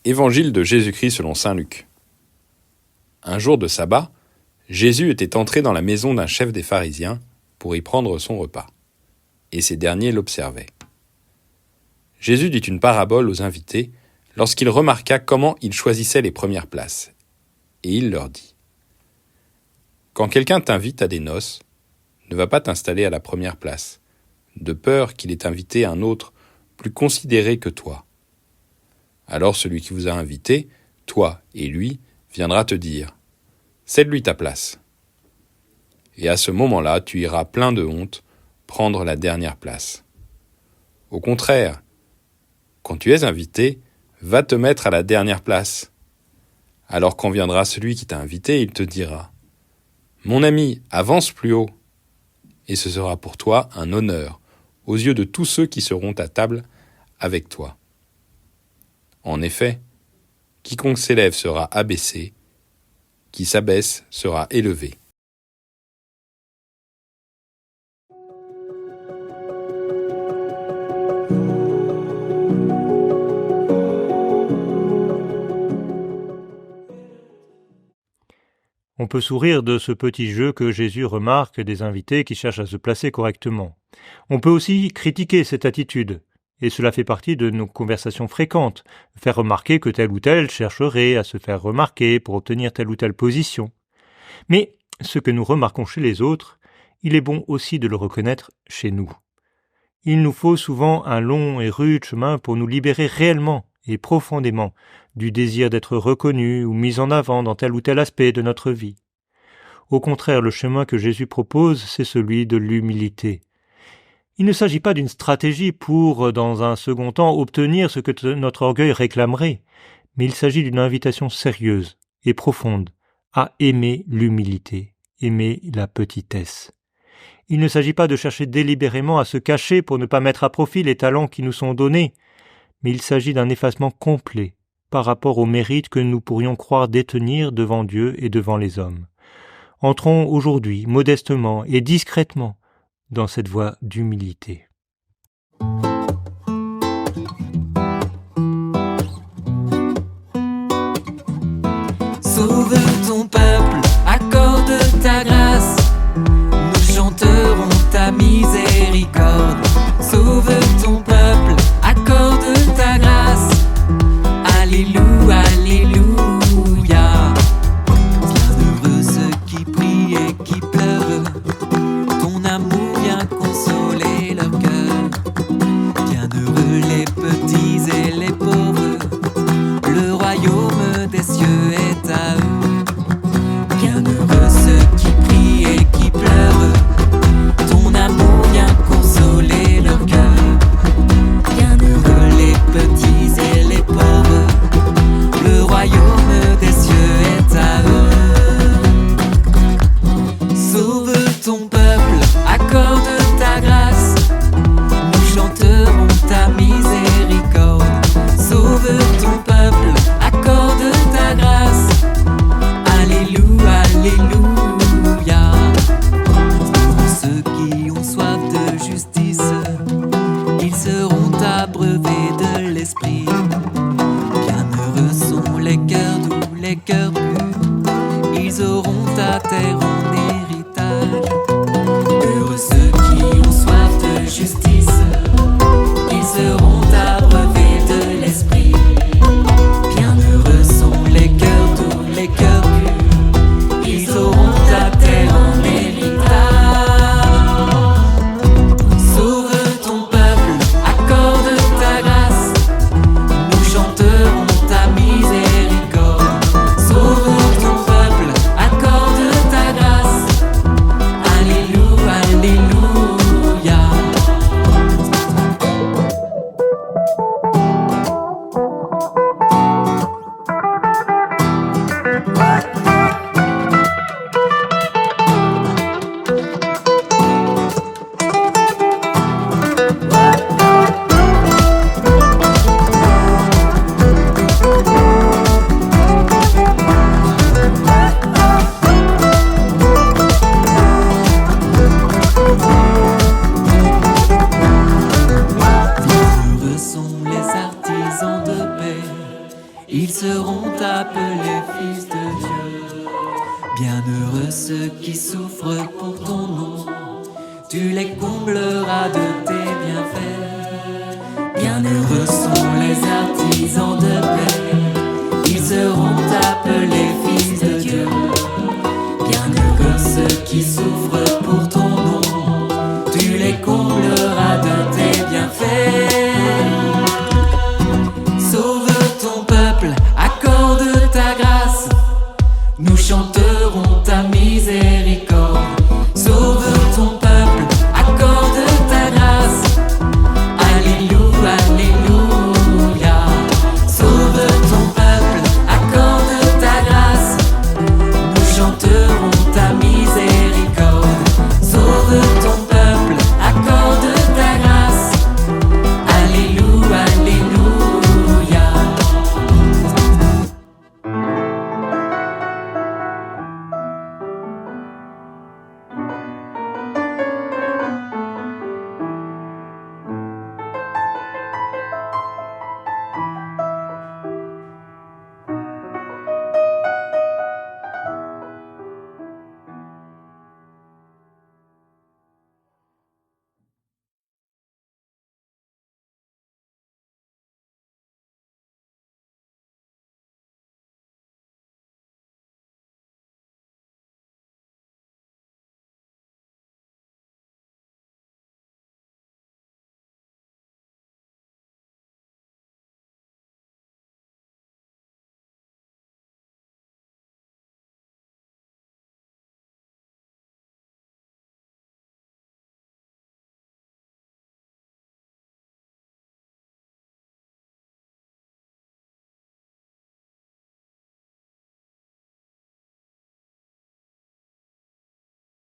Évangile de Jésus-Christ selon saint Luc. Un jour de sabbat, Jésus était entré dans la maison d'un chef des pharisiens pour y prendre son repas, et ces derniers l'observaient. Jésus dit une parabole aux invités lorsqu'il remarqua comment ils choisissaient les premières places, et il leur dit : « Quand quelqu'un t'invite à des noces, ne va pas t'installer à la première place, de peur qu'il ait invité un autre plus considéré que toi. Alors celui qui vous a invité, toi et lui, viendra te dire : cède-lui ta place. Et à ce moment-là, tu iras plein de honte prendre la dernière place. Au contraire, quand tu es invité, va te mettre à la dernière place. Alors quand viendra celui qui t'a invité, il te dira : mon ami, avance plus haut. Et ce sera pour toi un honneur aux yeux de tous ceux qui seront à table avec toi. En effet, quiconque s'élève sera abaissé, qui s'abaisse sera élevé. On peut sourire de ce petit jeu que Jésus remarque des invités qui cherchent à se placer correctement. On peut aussi critiquer cette attitude, et cela fait partie de nos conversations fréquentes, faire remarquer que tel ou tel chercherait à se faire remarquer pour obtenir telle ou telle position. Mais ce que nous remarquons chez les autres, il est bon aussi de le reconnaître chez nous. Il nous faut souvent un long et rude chemin pour nous libérer réellement et profondément du désir d'être reconnu ou mis en avant dans tel ou tel aspect de notre vie. Au contraire, le chemin que Jésus propose, c'est celui de l'humilité. Il ne s'agit pas d'une stratégie pour, dans un second temps, obtenir ce que notre orgueil réclamerait, mais il s'agit d'une invitation sérieuse et profonde à aimer l'humilité, aimer la petitesse. Il ne s'agit pas de chercher délibérément à se cacher pour ne pas mettre à profit les talents qui nous sont donnés, mais il s'agit d'un effacement complet par rapport aux mérites que nous pourrions croire détenir devant Dieu et devant les hommes. Entrons aujourd'hui, modestement et discrètement, dans cette voie d'humilité. Sauve ton peuple, accorde ta grâce, nous chanterons ta miséricorde. Sauve ton peuple, accorde ta grâce, alléluia, alléluia. Bienheureux ceux qui prient et qui pleurent, ton amour vient consoler leur cœur. Bienheureux les petits et les pauvres, le royaume des cieux est à eux. Bienheureux ceux qui prient et qui pleurent, ton amour vient consoler leur cœur. Bienheureux les petits et les pauvres, le royaume des cieux est à eux. Sauve ton peuple, accorde ta grâce, nous chanterons ta miséricorde. Sauve ton peuple, accorde ta grâce, alléluia, alléluia. Pour ceux qui ont soif de justice, ils seront abreuvés de l'esprit. Bienheureux sont les cœurs doux, les cœurs purs, ils auront ta terre en héritage. Heureux ceux qui ont soif de justice, ils seront abreuvés de l'esprit. Bienheureux sont les cœurs doux, les cœurs purs, ils auront ta terre en héritage. Sauve ton peuple, accorde ta grâce, nous chanterons ta miséricorde. Sauve ton peuple, accorde ta grâce, alléluia, alléluia. Ils fils de Dieu. Bienheureux ceux qui souffrent pour ton nom, tu les combleras de tes bienfaits. Bienheureux sont les artisans de paix, ils seront appelés fils de Dieu. Bienheureux ceux qui souffrent pour ton nom, tu les combleras de tes bienfaits. Sauve ton peuple, accorde ta grâce, nous chantons